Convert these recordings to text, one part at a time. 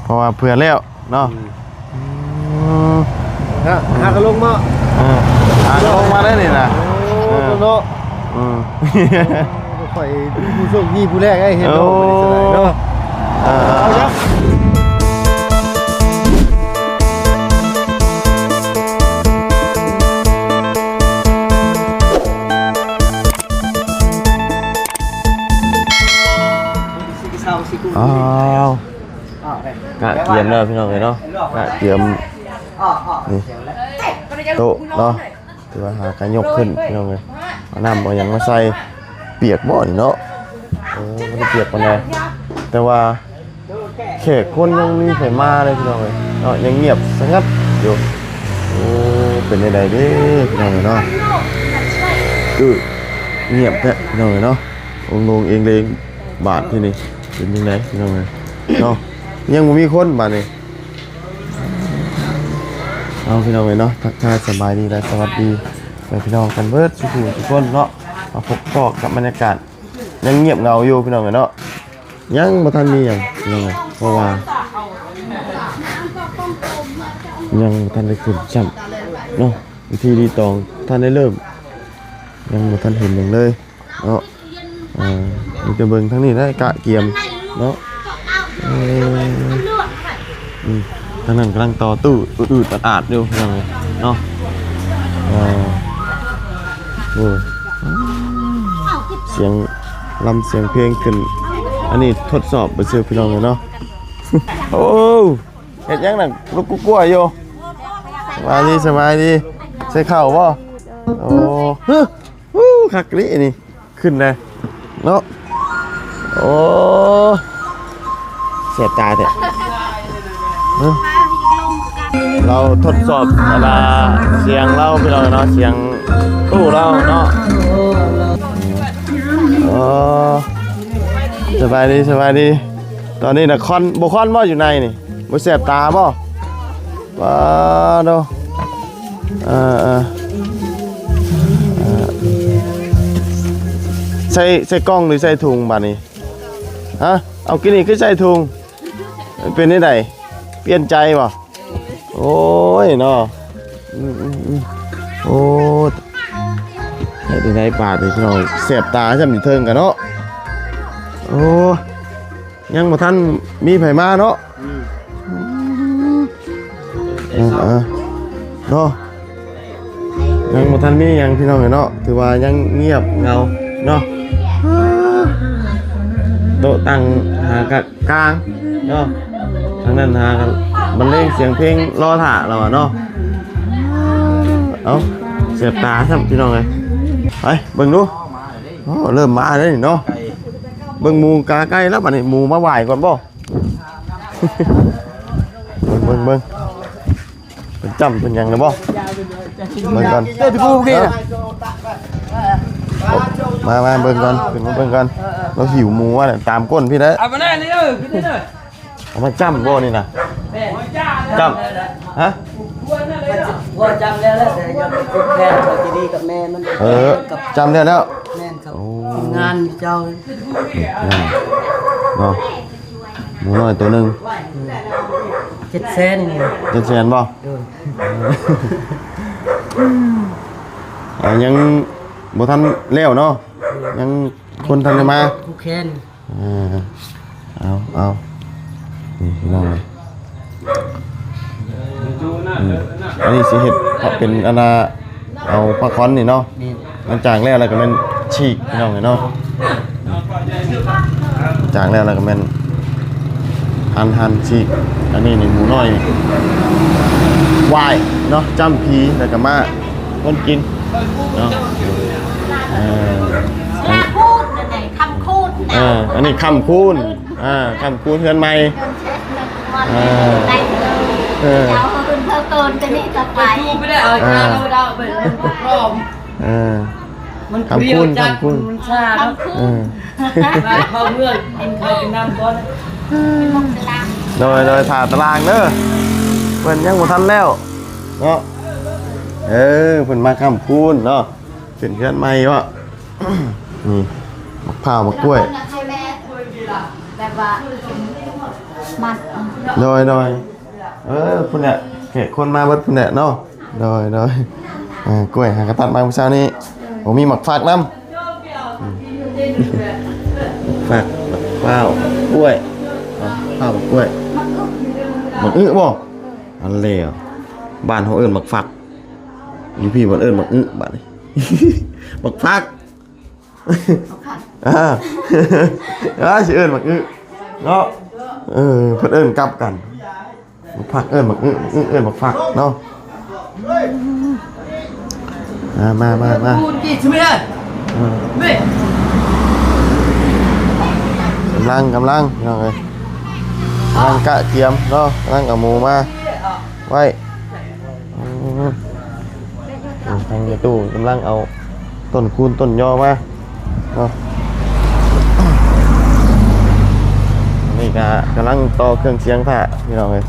เพราะว่าเผื่อแล้วเนาะหากระลงมาลงมาได้นี่นะเนาะข่อยผู้โชคดีผู้แรกไอ้เห็นเนาะอ้าวกะเกียมแล้วพี่น้องเลยเนาะกะเกียมนี่โต๊ะเนาะถือว่าหาการยกขึ้นพี่น้องเลยเอาน้ำเอาอย่างมาใส่เปียกบ่นี่เนาะไม่ได้เปียกปานใดแต่ว่าแขกคนยังมีไผมาเลยพี่น้องเลยเนาะยังเงียบสงัดอยู่โอ้เป็นใดๆเด้พี่น้องเลยเนาะเงียบแท้พี่น้องเลยเนาะลงเองเลยบาทที่นี่เป็นยังไงพี่น้องเลยเนาะยังบ่มีคนบาทนี่เอาพี่น้องเลยเนาะทักทายสบายดีและสวัสดีพี่น้องกันเบิดทุกคนเนาะมาพบปะกับบรรยากาศยังเงียบเงาอยู่พี่น้องเลยเนาะยังบ่ทันมีอย่างพี่น้องเลยเพราะว่ายังบ่ทันได้ขึ้นจับเนาะวิธีรีตองท่านได้เริ่มยังบ่ทันเห็นอย่างเลยเนาะมีแต่เบิ่งทั้งนี้ได้กะเกียมเนาะทางนั้นกำลังต่อตู้อืดๆอาดๆอยู่พี่น้องเลยเนาะเสียงลำเสียงเพลงขึ้นอันนี้ทดสอบไปเจอพี่น้องเลยเนาะโอ้เห็ดยังหนักลูกกุ้งอยู่สบายดีใส่ข้าวป่ะโอ้คักลินี่ขึ้นเลยเนาะโอ้เสียตาเถอะเราทดสอบเสียงเราพี่น้องเนาะเสียงตู้เราเนาะสบายดีตอนนี้นะคอนบ่คอนบ่อยู่ในนี่บ่แสบตาบ่ว้าโดใส่กล้องหรือใส่ถุงบาดนี้ฮะเอากินนี่คือใส่ถุงเป็นได้ไดเปลี่ยนใจบ่โอ้ยเนาะโอ้ได้บาดนี่พี่น้องแสบตาจำอยู่เทิงกันเนาะโอ้ยังบ่ทันมีไผมาเนาะเนาะยังบ่ทันมีหยังพี่น้องเนาะถือว่ายังเงียบเงาเนาะโต๊ะตั้งหากะกลางเนาะทางนั้นหากันบรรเลงเสียงเพลงรอถ่าเราเนาะเอาเสียบตาซ้ำพี่น้องเลยไปเบิ่งดูเริ่มมาแล้วนี่เนาะเบิ่งหมูกาใกล้แล้วบัดนี้หมูมาไหวก่อนบ่เบิ่งเป็นจำเป็นยังเลยบ่เบิ่งก่อนเด้อพี่กูเมื่อกี้มาเบิ่งก่อนขึ้นมาเบิ่งก่อนเราหิวหมูอ่ะตามก้นพี่นะเอามาแน่นี่กินนี่เลยเอามาจำบ่นี่นะจำฮะว่าจำแล้วแต่ยังเป็นแฟนกับจีดีกับแม่มันจำได้แล้วแม่ครับงานเจ้าเนาะหมูน้อยตัวหนึ่ง700,000นี่700,000บ่ยังบ่ทันแล้วเนาะยังคนทันได้มาผู้แค้นเอานี่พี่น้องเลยอันนี้สิเห็ดเป็นอันน่ะเอาผ้าค้อนนี่เนาะหลังจากแล้วอะไรก็เป็นฉีกพี่น้องเลยเนาะจากแล้วอะไรก็เป็นหั่นฉีกอันนี้นี่หมูน้อยวายเนาะจ้ำพีแล้วก็มาคนกินเนาะพูดไหนคำคูณอันนี้คำคูณคำคูณเพื่อนใหม่เจ้าคุณเธอเกินจะนี่จะไปไม่ได้เอาเราเป็นรอบมันเปรี้ยวจัดมันชาแล้วเข้าเมื่อกินข้าวกินน้ำก่อนโดยผ่าตารางเด้อเพิ่นยังบ่ทันแล้วเนาะเพิ่นมาคำคูณเนาะเป็นเพื่อนใหม่วะนี่มะพร้าวมะกล้วย แบบว่ามัด โดยพุ่นเนี่ยแขกคนมาเบิดพุ่นเนี่ยเนาะโดยกล้วยหากระตัดมาเมื่อเช้านี้ผมมีหมักฝากน้ำฝากว้าวกล้วยข้าวกล้วยหมักบ่อันเลวบ้านเขาเอิ้นหมักฝักอยู่พี่บ้านเอิ้นหมักบ้านนี้ หมักฝักสิเอิ้นหมักเนาะเพิ่นเอิ้นกลับกันหมักฝักเอิ้นหมักเอิ้นหมักฝักเนาะมา พูดกี่ชั่วโมงไม่ กำลังเนาะเอ้ยกำลังกะเทียมเนาะกำลังเอาหมูมาไว้ทางในตู้กำลังเอาต้นคูณต้นยอมาเนาะนี่ก็กำลังต่อเครื่องเสียงผ้าพี่น้องเลย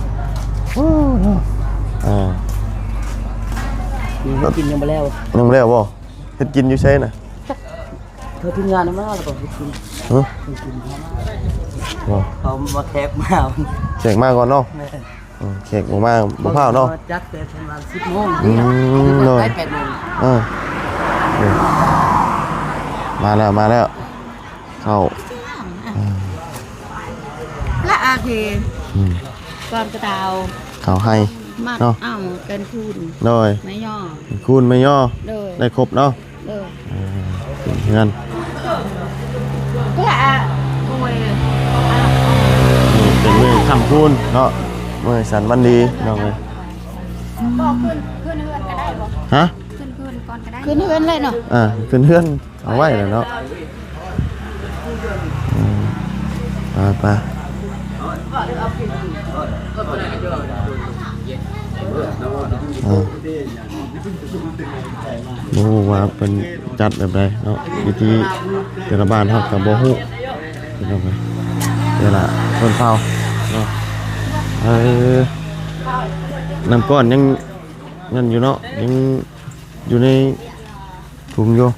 กินยังไม่แล้ว ยังไม่แล้วบ่เฮ็ดกินอยู่ใช่น่ะ เธอทิ้งงานมาแล้วก็กิน ฮะบ่ เขามาแคบมา เช็คมาก่อนเนาะเช็คบ่มาบ่พร้าวเนาะ จัดแต่ประมาณ10 โมง เลย 8 โมง มาแล้วเข้า และอาเคก่อนกระดาว เข้าให้ มัดอ้าวเกินคูณ โดย ไม่ย่อ คูณไม่ย่อ เลย ได้ครบเนาะ เลย เงิน และอาโอ้ย เป็นมือคำคูณเนาะมือสันวันดีน้องเลย บอกขึ้นเฮือนก็ได้บอก ฮะ ขึ้นก่อนก็ได้ขึ้นเฮือนเลยเนาะ ขึ้นเฮือนเอาไว้เลยเนาะไปบ่ฮู้ว่าเป็นจัดแบบใดเนาะวิธีแต่ละบ้านเฮาก็บ่ฮู้พี่น้องเอ้ยแต่ละคนเฒ่าเนาะน้ำก้อนยังนั่นอยู่เนาะยังอยู่ในถุงอยู่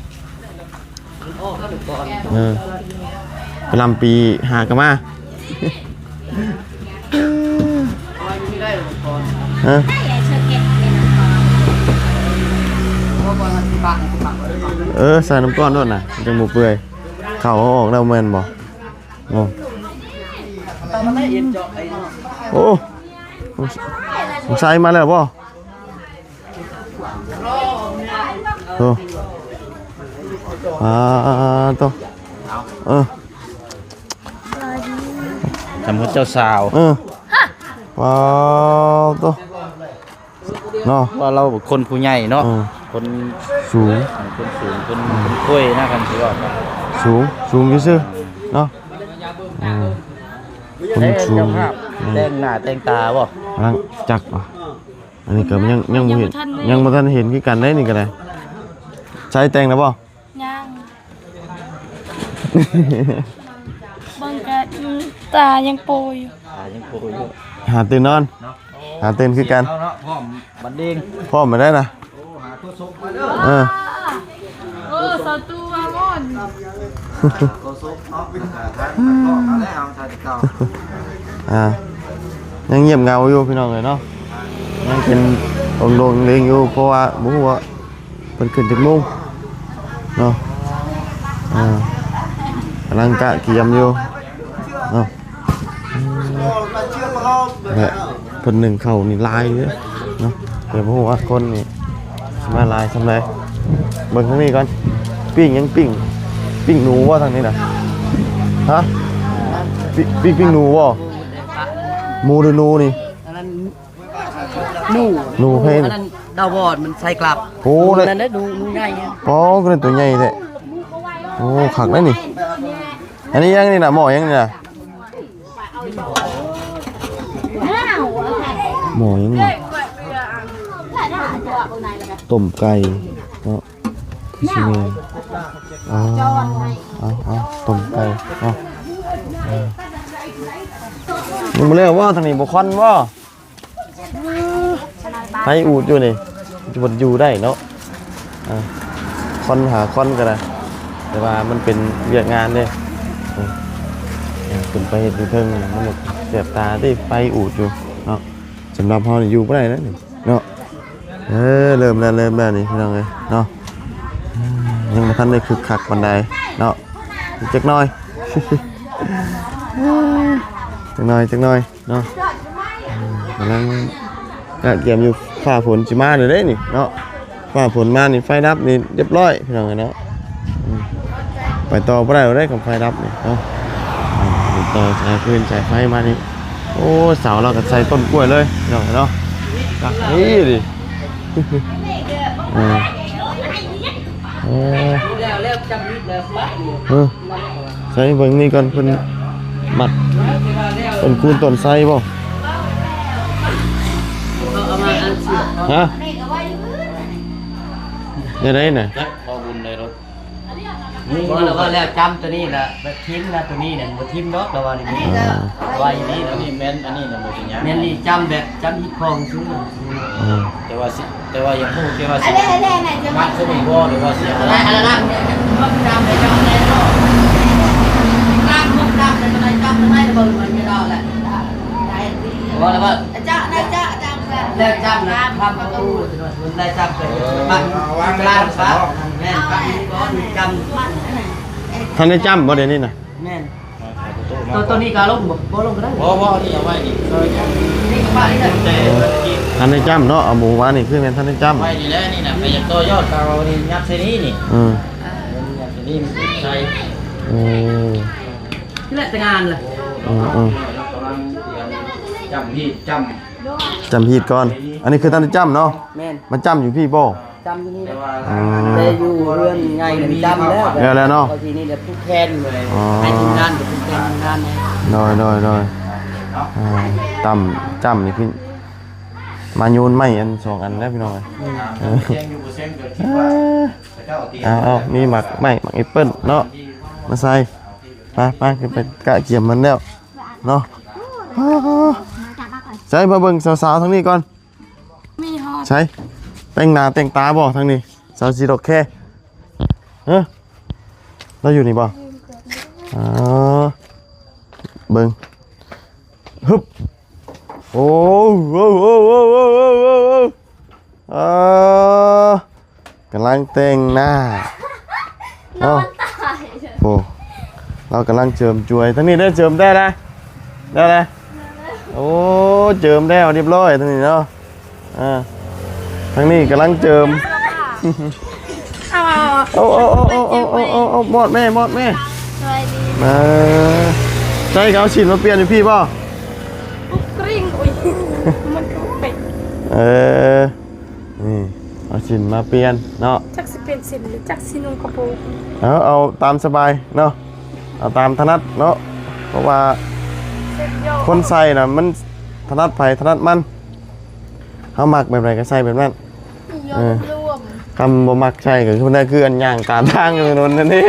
ไปลำปีหากะมาฮะใส่น้ำก้อนด้วยนะจังหมูเปื่อยเข่าออกแล้วแม่นบ่โอ้ผมใส่มาแล้วบ่โอ้ตัวจำพระเจ้าสาว ว้าวตัวเนาะ ว่าเราคนผู้ใหญ่เนาะคน สูง คนสูงคนกล้วยนะกันสิว่า สูงซื่อเนาะคนสูง แต่งหน้าแต่งตาบ่ ลังจักว่ะอันนี้ก็ยังบ่เห็นยังบ่ทันเห็นคือกันได้นี่ก็ได้ใช้แต่งแล้วบ่ ยังบางกะตายังโปรอยู่ ยังโผล่อยู่ หาตื่นนอนหาตื่นคือกัน เอาเนาะพร้อมบันเด้ง พร้อมมาได้นะสาวตัวม่อน โกซุปเนาะแล้วเอาใส่เก่า ยังเงียบเงาอยู่พี่น้องเลยเนาะยังเป็นองค์โดงเลี้ยงอยู่เพราะว่าบ่ฮู้ว่าเพิ่นขึ้นจักโมงเนาะกำลังกะเกียมอยู่เนาะเนี่ยเพิ่นหนึ่งเข้านี่ลายเด้อเนาะเดี๋ยวบ่ฮู้ว่าคนนี่สิมาลายซำใดเบิ่งทางนี้ก่อนปิ้งยังปิ้งหนูบ่ทางนี้น่ะฮะปิ้งหนูบ่หมูหรือหนูนี่ อันนั้น หนูเพ่น อันนั้นดาวบอดมันใส่กลับ โอ้เลย นั่นได้ดูใหญ่ อ๋อก็เป็นตัวใหญ่แท้โอ้ขักได้นี่อันนี้ยังนี่น่ะหม้อยังนี่น่ะหม้อยังนี่ต้มไก่เนาะสิแม่เอาต้มไก่เนาะนี่มาเรียกว่าทางนี้บ่ควันบ่ให้อูดอยู่นี่จะบ่อยู่ได้เนาะควันหาควันก็ได้แต่ว่ามันเป็นเวียกงานเด้ ขึ้นไปเฮ็ดอยู่เทิงมันก็เสียบตาได้ไฟอูดอยู่เนาะสำหรับเฮานี่อยู่บ่ได้แล้วนี่เนาะเริ่มแล้วนี่พี่น้องเอ้ยเนาะยังบ่ทันได้คึกคักปานใดเนาะอีกจักหน่อย จักหน่อยเนาะกำลังเตรียมอยู่ฟ้าฝนสิมาเลยเด้นี่เนาะฟ้าฝนมานี่ไฟดับนี่เรียบร้อยพี่น้องเอ้ยเนาะไปต่อบ่ได้กับไฟดับนี่เนาะต่อสายพื้นสายไฟมานี่โอ้เสาเราก็ใส่ต้นกล้วยเลยพี่น้องเอ้ยเนาะนี่ดิ แล้วจำนิดแล้วปั๊บ ใส่เบิ่งนี่ก่อนเพิ่นมัดต้นคูณต้นไทรบ่ เอามาอันสิ ฮะยังไงน่ะ จักพอบุญในรถ บอกแล้วว่าแล้วจำตัวนี้ละแบบทิมนะตัวนี้เนี่ยบ่ทิมเนาะแล้วว่านี่ว่าอย่างนี้ อันนี้แม่นอันนี้น่ะบ่เป็นหยัง แม่นนี่จำแบบจำที่คลองซื้อ แต่ว่ายังฮู้แค่ว่าสิ อะไรไหนจะ มั มา ดคือบ่บ่หรือว่าสิ อะไรนั่นเนี่ยจำได้แน่เนาะกล้ามพวกกล้ามเป็นอะไรจำได้เบิ่งมันไม่ได้แหละบอกแล้วว่า จ้าแล้วแล้วจำนะทำประตูได้จำเลยปักกลางฟ้าแม่นปักนี่ก็จำ ท่านได้จำบ่เดี๋ยวนี้น่ะ แม่นตัวนี้ก็ลงบ่ลงก็ได้ บ่นี่เอาไว้นี่ซอยกัน นี่ก็ว่านี่แหละ แต่เมื่อกี้ ท่านได้จำเนาะเอาหมูมานี่คือแม่นท่านได้จำ ไว้นี่แหละนี่น่ะไปยังต่อยอดกาวนี่ยัดใส่นี่นี่ อืม ยัดใส่นี่ใส่ นี่แหละแต่งานล่ะ กำลังจำพี่จำ จำผิดก่อน อันนี้คือท่านได้จำเนาะ แม่น มันจำอยู่พี่บ่ จำอยู่นี่ แต่ แหละ ว่า แต่อยู่เรื่องไงเนี่ยจำแล้วทีนี้เดี๋ยวผู้แทนเลยให้ทีมงานเดี๋ยวผู้แทนทีมงานเนี่ย โดยจำนี่พี่มาโยนไม้อันสองอันแล้วพี่น้องเอ้ย เสียงอยู่บ่เสียงเกิดคิดว่าเจ้าตี เอามีหมักแอปเปิ้ลเนาะมาใส่ไปขึ้นไปกะเกี่ยมมันแล้วเนาะใช้มาเบิ่งสาวๆทั้งนี้ก่อน มีฮอ ใช้แต่งหน้าแต่งตาบ่ทั้งนี้สาวสีดอกแค่เราอยู่นี่บ่เบิ่งฮึบโอ้กำลังแต่งหน้าเนาะโอ้เรากำลังเจิมจวยทั้งนี้ได้เจิมได้นะโอ้เจิมได้เรียบร้อยทั้งนี้เนาะทั้งนี้กำลังเจิมเอาหมดแม่สวัสดี มาใช่เขาฉีดมาเปลี่ยนอยู่พี่ป่ะ กริ้งอุ้ยมันก็เป็ด นี่เอาฉีดมาเปลี่ยนเนาะ จักสิเป็นสินหรือจักสินุ่งกระโปรง เอาตามสบายเนาะเอาตามถนัดเนาะเพราะว่าคนใส่น่ะมันถนัดไผถนัดมันเขามักแบบไหนก็ใส่แบบนั้น ยอมรวม คำบ่มักใช่ก็คือนั่นคืออันย่างตามทางอยู่นนนั่นนี่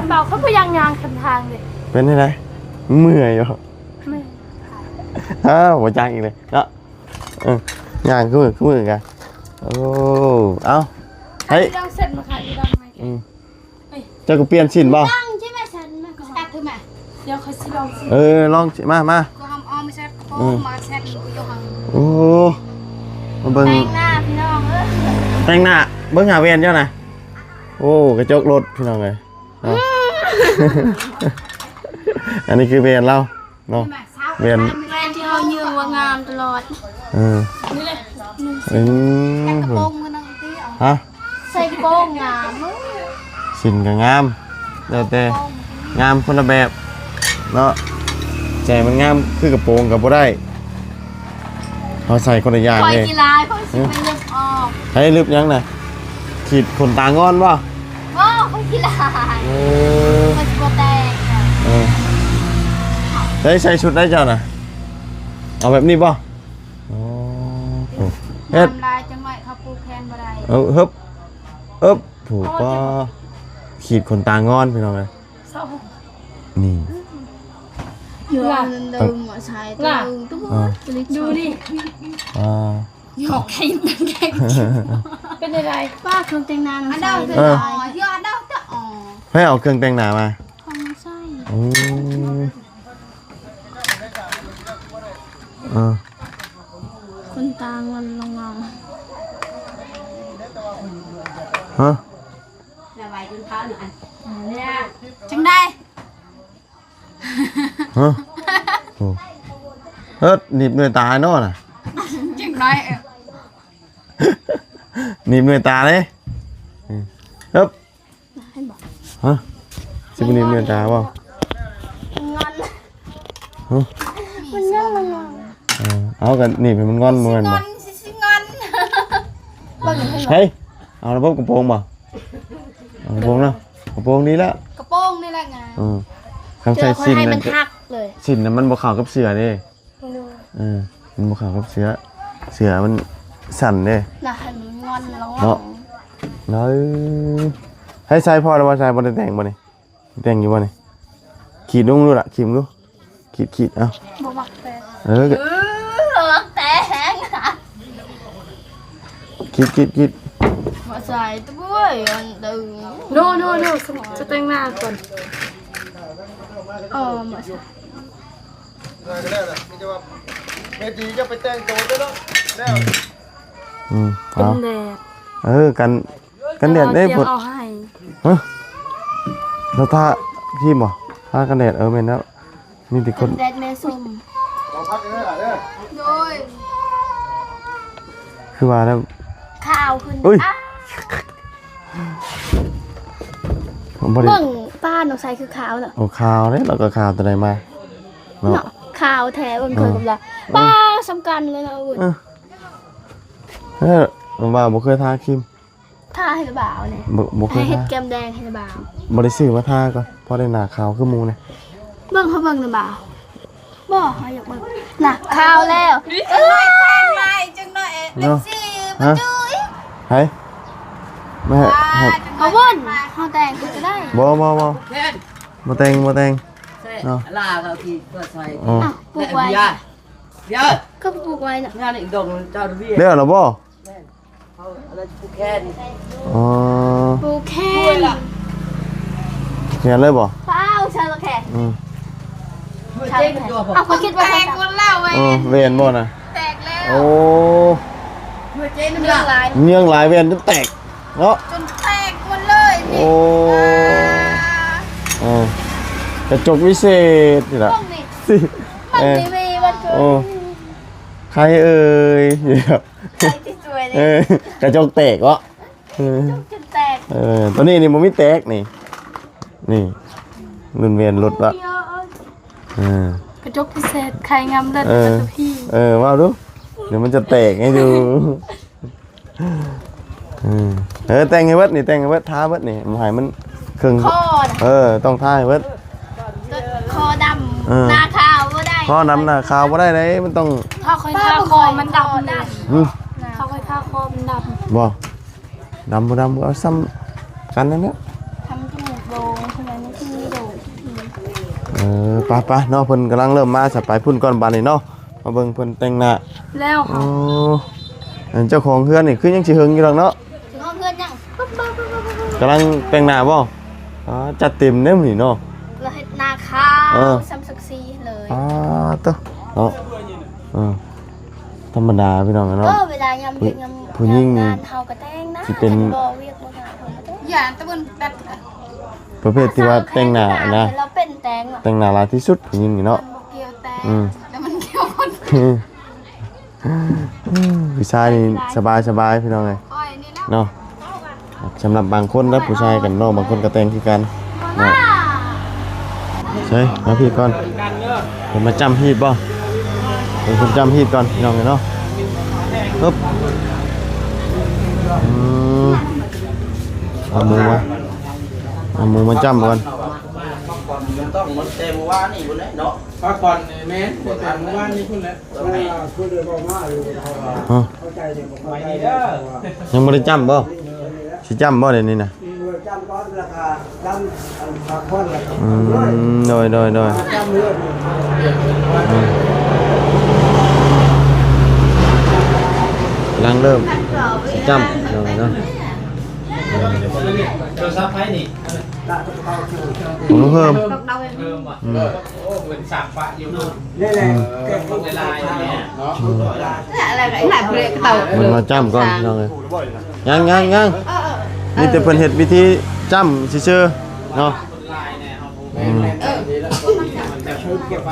เบาเขาพยังยางคันทางเลย เป็นยังไงเมื่อยอยู่ ไม่ หัวใจอีกเลยเนาะย่างขึ้นมือกันโอ้เอาเฮ้ย ต้องเสร็จมาขายที่ดังไหม เจ้าก็เปลี่ยนชิ้นบ่ ดังใช่ไหมฉันไม่ก็ตัดถูกไหมเดี๋ยวเขาสิลองสิ ลองมา ก็ทำอ้อมไม่ใช่โอ้มาแซ่บกูยกหัง โอ้มาเบิ่ง แต่งหน้าพี่น้องแต่งหน้าเบิ่งหาเวียนเจ้าน่ะโอ้กระจกรถพี่น้องเลยอันนี้คือเวียนเราเนาะเวียน แฟนที่เขายืนว่างามตลอดนี่เลย กระโปรงมันนั่งที่เอา ฮะ ใส่กระโปรงงาม ชิ้นก็งามแล้วแต่งามคนละแบบเนาะใจมันงามคือกระโปรงกับบ่ได้เขาใส่คนละอย่าง คอย เลย กีฬาคอยสิเป็นเลือกออก ให้ลึบยังน่ะขีดขนตางอนป่ะ ว้าวคอยกีฬาคอยสิบแตก ได้ใส่ชุดได้เจ้าน่ะเอาแบบนี้ป่ะเฮ็ด ทำลายจังหน่อยเขาปูแคนบ่ได้ ฮึบผูกป่ะขีดขนตางอนพี่น้องเลยนี่ อยู่ดึงใช้ดึงตุ๊บดูดิ หยอกแค่ตั้งแค่เป็นอะไรป้าเครื่องแต่งหน้าน้ำใสที่ ให้เอาเครื่องแต่งหน้ามา ของไส้ โอ้ คนตาเงินลงเงา ฮะ จังได้ ฮะโอ้หนีบหน่วยตาเนาะน่ะ จังได้ หนีบหน่วยตาเลยฮึบฮะสิบหนีบหน่วยตาเปล่า เงิน ฮะ มันเงินลงเงา เอากันหนีบให้มันงอนเหมือน เงิ บ่ นสิเงินบ่เห็น เฮ้ยเอาระบบกระโปรงบ่เอากระโปรงแล้วกระโปรงนี้แล้ว กระโปรงนี่แหละไง คำใส่สิน ให้ นั่ มัน นทักเลย สินน่ะมันบ่เข้ากับเสือเด้มันบ่เข้ากับเสือมันสั่นเด้ น่ะให้มันงอนลง เนาะ น้อยให้ใส่พอแล้วว่าใส่บ่ได้แต่งบ่นี่แต่งอยู่บ่นี่ขีดลงดูล่ะขีดดูขีดเอ้า บ่มักแต่ มักแต่ขีด มาใส่ตัวอันดึงโน่จะแต่งหน้าก่อนมาใส่ ได้ก็ได้แหละมีแต่ว่าเมดีจะไปแต่งตัวด้วยเนาะแล้ว เอา แดด กันแดดได้ผล เอาให้ แล้วถ้าพี่บ่ถ้ากันแดดแม่นแล้วมีแต่คน แดดแม่ส้ม เอาพักกันเลยล่ะเด้อ โดย คือว่าแล้ว ข้าวขึ้น อุ้ยผมบ่ได้ เบิ่งป้าหนูใส่คือขาวน่ะ เอาข่าวเด้แล้วก็ข่าวตัวใดมาเนาะ เนาะขาวแท้เบิ่งเคยกับเราป้าสำคัญเลยนะอุ่น ผมว่าบ่เคยทาครีม ทาให้หรือเปล่าเนี่ย บ่เค ให้ ย เฮ็ด ทา แก้มแดงให้หรือเปล่า บ่ได้ซื้อมาทาก่อนพอได้หน้าขาวคือหมู่นี่ เบิ่งเขาเบิ่งหรือเปล่าบ่เขาอยากเบิ่งน่ะขาวแล้วเอ้ยแป้งใหม่จังหน่อยเป็น เนาะ สิ ฮะไผแม่ เขาบ่นเขาแต่งก็ได้ บ่ แค่น บ่แต่ง ใช่ลาเขาที่ก็ใส่ อ๋อ อ้าวปลูกไว้ เบียร์ ก็ปลูกไว้น่ะ งานอีกดงเจ้าเบียร์ เด้อล่ะบ่ เขาอะไรผูกแค่นี้ อ๋อ ปลูกแค่ ด้วยล่ะ เขียนเลยบ่ เปล่าชาละแค่ อืม ด้วยเจ๊กันตัวผม เอาเขาคิดว่าแตกหมดแล้วเว้ย เวียนบ่น่ะ แตกแล้ว โอ้ ด้วยเจ๊นั่น เรื่อง ล่ะ หลาย เนียงหลายเวียนจนแตกเนาะ จนแตกหมดเลย โอ้กระจกวิเศษนี่ล่ะ พวกนี้ สิ มันทีวีมันเกิ โอ้ น ใครเอ่ยเดี๋ยว ใครที่สวยเนี่ย กระจกแตกวะ จนแตก ตัวนี้นี่มันไม่แตกนี่รุ่นเวียนรถวะ เยอะ เ กระจกพิเศษใครงามเลิศ เออ กับพี่ ว่าดูเดี๋ยวมันจะแตกให้ดูแต่งให้เบิดนี่แต่งให้เบิดท้าเบิดนี่มันหายมันครึ่ง คอน่ะ ต้องท้าให้เบิด คอด เออ ำหน้าขาวก็ได้ ข้อน้ำหน้าขาวบ่ได้เลยมันต้อง ถ้าคอยท่าคอมันดำเลย อืม ถ้าคอยท่าคอมันด บ่ดำบ่เอาซ้ำกันนั่นแหละ ำทำจมูกโด่งใช่ไหมนี่ที่โด่ง ไปเนาะเพิ่นกำลังเริ่มมาจะไปพุ่นก่อนบานนี่เนาะมาเบิ่งเพิ่นแต่งหน้า แล้ว โอ้อันเจ้าของเฮือนนี่คือยังสิหึงอยู่ดอกเนาะ ถึงห้องเพื่อนยังปุ๊บ กำลังแต่งหน้าบ่จัดเต็มเด้อมื้อนี้เนาะ เราให้หน้าขาว เออ ซัมซุกซีเลย ตัวเนาะธรรมดาพี่น้องเนาะ เวลายำเด็กยำ ผู้หญิงนี่ งานเฮากระแตงนะ สิเป็น บ่เวียกบ่งานเฮากระแตงอย่าตะบนแบบ ประเภทที่ว่าแต่งหน้านะ เราเป็นแตงอะ แต่งหน้าหลายที่สุดผู้หญิงนี่เนาะ มันบ่เกี่ยวแตง อืม แล้วมันเกี่ยวคน ผู้ชายนี่สบายพี่น้องเอ้ย อ้อยนี่แล้ว เนาะสำหรับบางคนนะผู้ชายกันเนาะบางคนก็แต่งคือกันเนาะใช่มาพี่ก่อนผมมาจำฮีดบ่ผมจำฮีดก่อนพี่น้องเนาะปึ๊บเอามือมาจำก่อน ต้องมันเต็มว่านี่บุญเลยเนาะ พักผ่อนแม่แต่เมื่อวานนี้คุณแล้ว พูดเลยบอกว่าอยู่เข้าใจเด็กบอกว่าได้ ยังไม่ได้จำบ่สิจำบ่เดี๋ยวนี้นะ จำก้อนราคาจำผักพ่อนราคา โดย จำเลือด กำลังเริ่มสิจำเนาะ โทรศัพท์ไพ่นี่ ผมต้องเพิ่ม เพิ่มว่ะโอ้เป็นสามฝาอยู่นู่น นี่แหละแก ต้องในลายเนี่ยเนาะ อะไรไหนไหนเปลือกเต่า มันมาจ้ำก่อนพี่น้องเลยยังนี่แต่เพิ่นเฮ็ดวิธีจ้ำซื่อๆเนาะ ลายเนี่ยเอามันจะชุบเก็บไป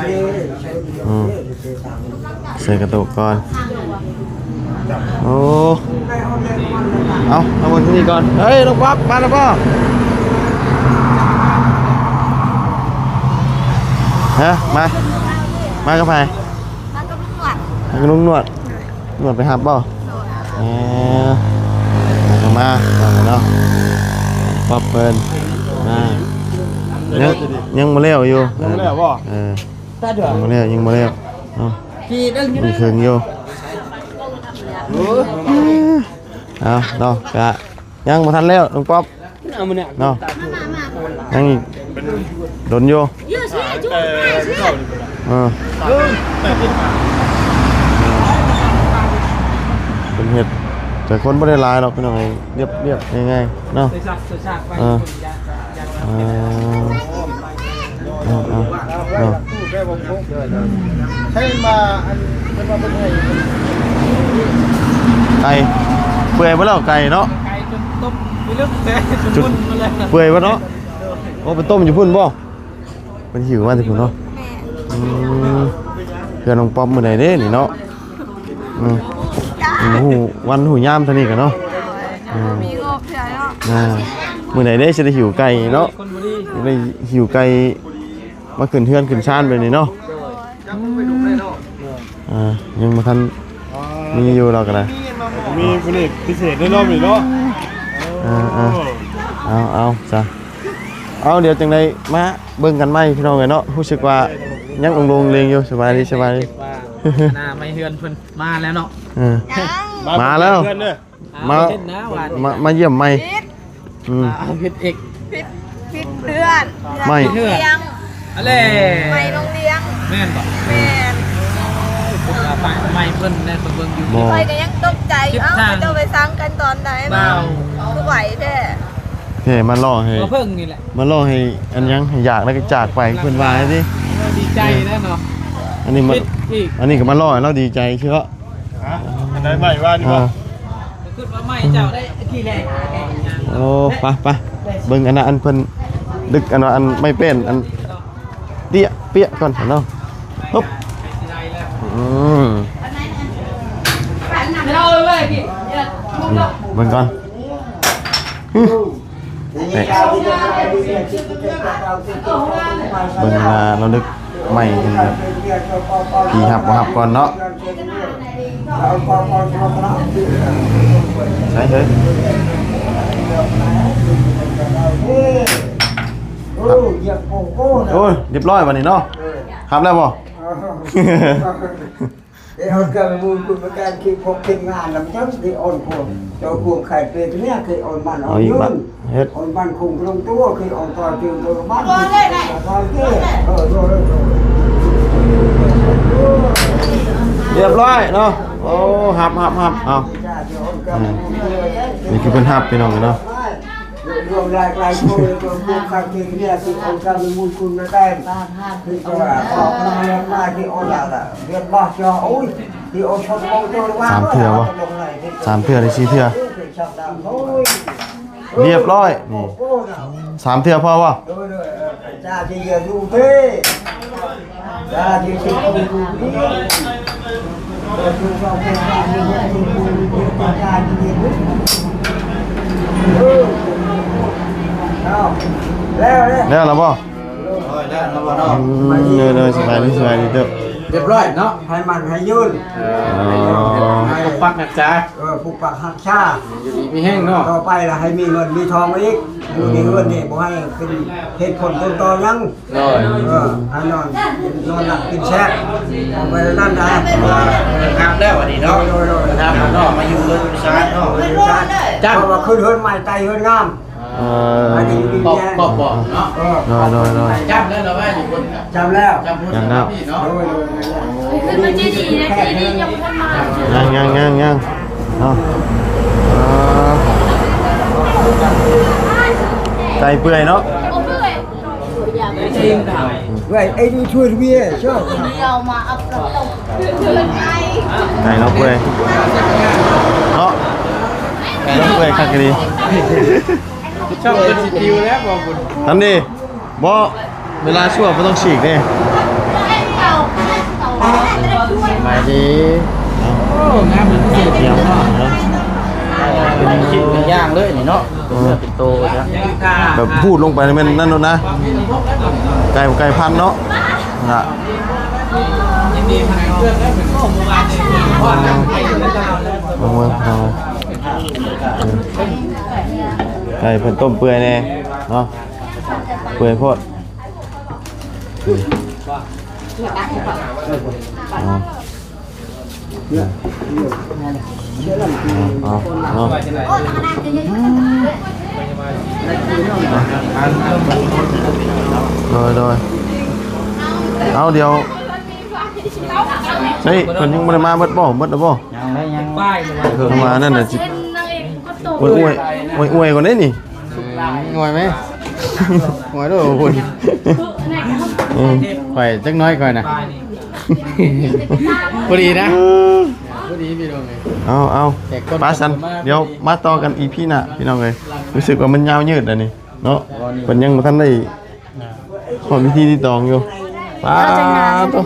ใส่กระตุกก่อนโอ้เอาบนที่นี่ก่อนเฮ้ยน้องป๊อปมาแล้วป่ะฮะมากับใคร มันก็นวด มากับลุงนวดไปหับป่ะมาเนาะป๊อปเปิ้ลยังมาเลี้ยวอยู่ยังมาเลี้ยวป่ะยังมาเลี้ยวเนาะมีเครื่องอยู่เอาเนาะกะยังมาทันแล้วลุงป๊อปเนาะยังอีกโดนอยู่เป็นเห็ดแต่คนไม่ได้ลายหรอกเป็นอะไรเรียบง่ายๆเนาะใช่มาอันเป็นมาเป็นไง ไก่เปื่อยไปแล้วไก่เนาะ ไก่จนต้มไปลึกแท้จนมุ่นมาแล้ว เปื่อยไปเนาะโอ้เป็นต้มอยู่พุ่นบ่เป็นหิวมากที่พุ่นเนาะเพื่อนน้องป๊อปมื้อใดเด้นี่เนาะหูวันหูยามเท่านี้กันเนาะ มีงบเถื่อนเนาะ มื้อใดเด้สิได้หิวไก่เนาะได้หิวไก่มาขึ้นเทือนขึ้นชานไปนี่เนาะยังบ่ทันมีอยู่เราก็ได้ มีผลิตพิเศษในรอบนี้เนาะ เอาจ้ะเอาเดี๋ยวจังไดมาเบิ่งกันใหม่พี่น้องเอ้ยเนาะรู้สึกว่ายังลงๆเลงอยู่สบายดีว่าหน้าไม่เฮือนเพิ่นมาแล้วเนาะ มาแล้วมาเยี่ยมใหม่เฮ็ดเอก พิษเพื่อน ไม่ เลี้ยง อะไร ไม่ลงเลี้ยง แม่นบ่ แม่น ไปไม่เพิ่นได้เบิ่งอยู่ ไปก็ยังตกใจจะไปซ้ำกันตอนไหนบ้างคือไหวแท้ เท่มาล่อให้ เพิ่งนี่แหละ มาล่อให้อันยังให้อยากแล้วก็จากไปเพิ่นว่าสิ ดีใจแล้วเนาะ อันนี้ก็มาล่อให้เราดีใจเชื่อ อันไหนใหม่ว่านี่บ่ ขึ้นมาใหม่เจ้าได้ที่แรก โอ้ไปเบิ่งอันนั้นอันเพิ่นดึกอันว่าอันไม่เป็นอันเปี้ยก่อนเนาะฮึบเราเลยพี่ เบิ่งก่อนนี่เบิ่งเราดึกไม่กันแบบผีหับบ่หับก่อนเนาะใช่เฮ้ยโอ้ยเรียบร้อยวันนี้เนาะครับแล้วบ่ เอาเกิดมูลคุณประกันคิดพบทีมงานแล้วมันจะได้อ่อนพวงเจ้าพวงไข่เป็นเนี่ยคืออ่อนมันอ่อนยืนอ่อนมันคุมลงตัวคืออ่อนตัวจึงตัวบ้านเรียบร้อยเนาะโอ้หับเอานี่คือเป็นหับพี่น้องเนาะ รวมรายตัวพวกข้างที่เนี่ยคืออ่อนการมูลคุณได้คือว่าออกมาเรียกมาที่อ่อนละเรียกบ้าจอโอ้ยที่อ่อนชอบมองตัวว่า 3 เทื่อวะ3 เทื่อได้4 เทื่อเรียบร้อยนี่3 เทื่อพอป่ะ จ้าที่ยืนดูเท่จ้าที่สิดูดีดูเราเป็นการดูจ้าที่ยืนดูแล้วป่ะเลยสบายดีเด้อ เรียบร้อยเนาะ ให้มันให้ยืน ให้ปักนะจ๊ะ ผูกปักหักชา อยู่ดีมีแห้งเนาะ ต่อไปล่ะให้มีเงินมีทองอีกอยู่ในเงินนี่บ่ให้เป็นเหตุผลต้นตอยังให้นอนหลับกินแช่เอาไปนั่นได้ ครับแล้ววันนี้เนาะครับเนาะมาอยู่เรือนชาติเนาะ จ้าเพราะว่าขึ้นเฮือนใหม่ไตเฮือนงามอันนี้อยู่ดีแน่ บอกเนาะ โดย จำแล้วเราว่าอยู่บน จำแล้ว จำพูดแล้วพี่เนาะ ขึ้นมาจีดีนะจีดียังขึ้นมา ยังเนาะ ไก่เปื่อยเนาะ vậy anh đi chui bia chứ เดียวมาอัพเราต้อง ไก่เนาะเปื่อยเนาะไก่เนาะเปื่อยคักดี ชอบเป็นสกิลแล้วบอกคุณ ทำดิบ่เวลาชั่วบ่ต้องฉีกเด้ มาดีโอ้งามเหมือนที่เดียวเนาะเป็นชิ้นเป็นย่างเลยนี่เนาะเป็นโตจ้ะ แบบพูดลงไปมันนั่นโน่นนะไก่พันธุ์เนาะน่ะ ยินดีทางเครื่องแล้วเป็นข้อมูลมาเนี่ยพ่อทำให้ได้ตลอดแล้ว ไก่เพิ่นต้มเปื่อยแน่เนาะเปื่อยโพดเนาะโดยเอาเดี๋ยวเฮ้ยเพิ่นยังบ่ได้มาเบิดบ่แล้วบ่ ยังได้ยังป้ายเลย เพิ่นมานั่นน่ะสิอวยก่อนเด้นี่ งวยไหมงวยด้วยคุณไปจักน้อยก่อนนะพอดีนะพอดีพี่น้องเลย เอาปาสันเดี๋ยวมาต่อกันอีพีหน้าพี่น้องเอ้ยรู้สึกว่ามันยาวยืดอันนี้เนาะเพิ่นยังบ่ทันได้ขอวิธีที่ตองอยู่ป้าตัว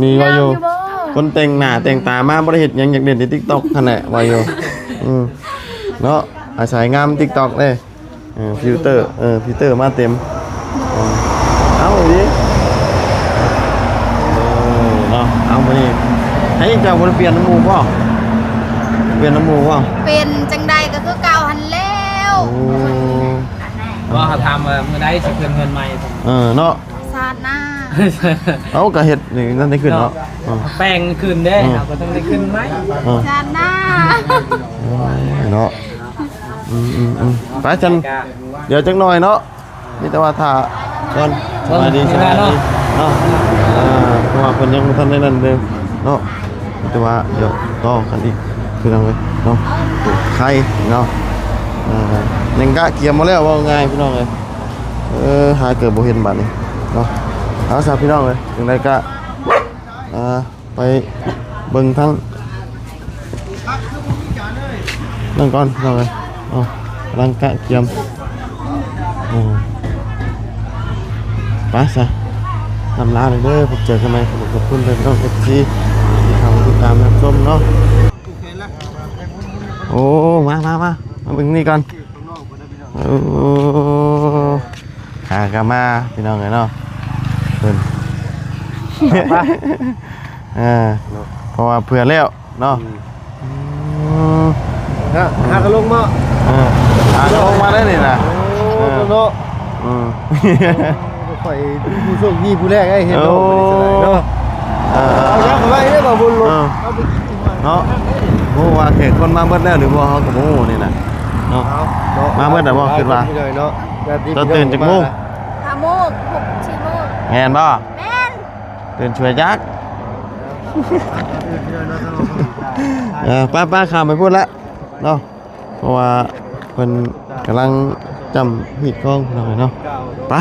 นี่ว่าอยู่คนแต่งหน้าแต่งตามาบ่ได้เฮ็ดหยังอยากเด่นใน TikTok นั่นแหละว่าอยู่เนาะอาศัยงาม TikTok เด้ฟิลเตอร์มาเต็มเอาดิเนาะเอาไปนี่ให้เจ้าบ่ได้เปลี่ยนน้ำมูกบ่เปลี่ยนน้ำมูกบ่ เป็นจังใดก็คือเก่าหันแล้ว ว่าเขาทำมือได้จะคืนเงินใหม่ เนาะ สาดหน้า เอาก็เฮ็ดนี่นั่นได้ขึ้นเนาะ แป้งคืนได้เราก็ต้องได้ขึ้นไหม สาดหน้า เนาะไปจันเดี๋ยวจักหน่อยเนาะมีแต่ว่าถ้าก่อนสวัสดีเนาะเพราะว่าเพิ่นยังบ่ทันได้นั่นเด้อเนาะแต่ว่าเดี๋ยวต่อกันอีกคือจังเลยเนาะไข่เนาะยังกะเกียมมาแล้วว่าง่ายพี่น้องเอ้ยหาเกิดบ่เห็นบัดนี้เนาะเอาซะพี่น้องเอ้ยจังได๋ก็ไปเบิ่งทั้งนั่นก่อนพี่น้องเอ้ยกำลังกะเกียมไปซะทำลาเลยเด้อพบเจอกันใหม่ขอบคุณเด้อพี่น้อง FC ที่เข้ามาติดตามรับชมเนาะโอ้มาเบิ่งนี่ก่อนหากามาพี่น้องเอ้ยเนาะเพิ่นเพราะว่าเผื่อแล้วเนาะหากระลงมา หากระลงมาได้นี่นะโน่ไปผู้โชคดีผู้แรกไอ้เห็นโน่เนาะเอาอย่างไรได้บ่บุญลงเอาไปกินเนาะ โอ้ว่าเขตคนมาเบิดแล้วหรือว่าเขากับโม่นี่นะเนาะมาเบิดแต่บ่คิดว่าจะตื่นจากโมง 5 โมง 6 4 โมง แม่นบ่ แม่น ตื่นช่วยจักป้าข้ามไปพูดแล้วเนาะเพราะว่าเพิ่นกำลังจำผิดข้องหน่อยเนาะไป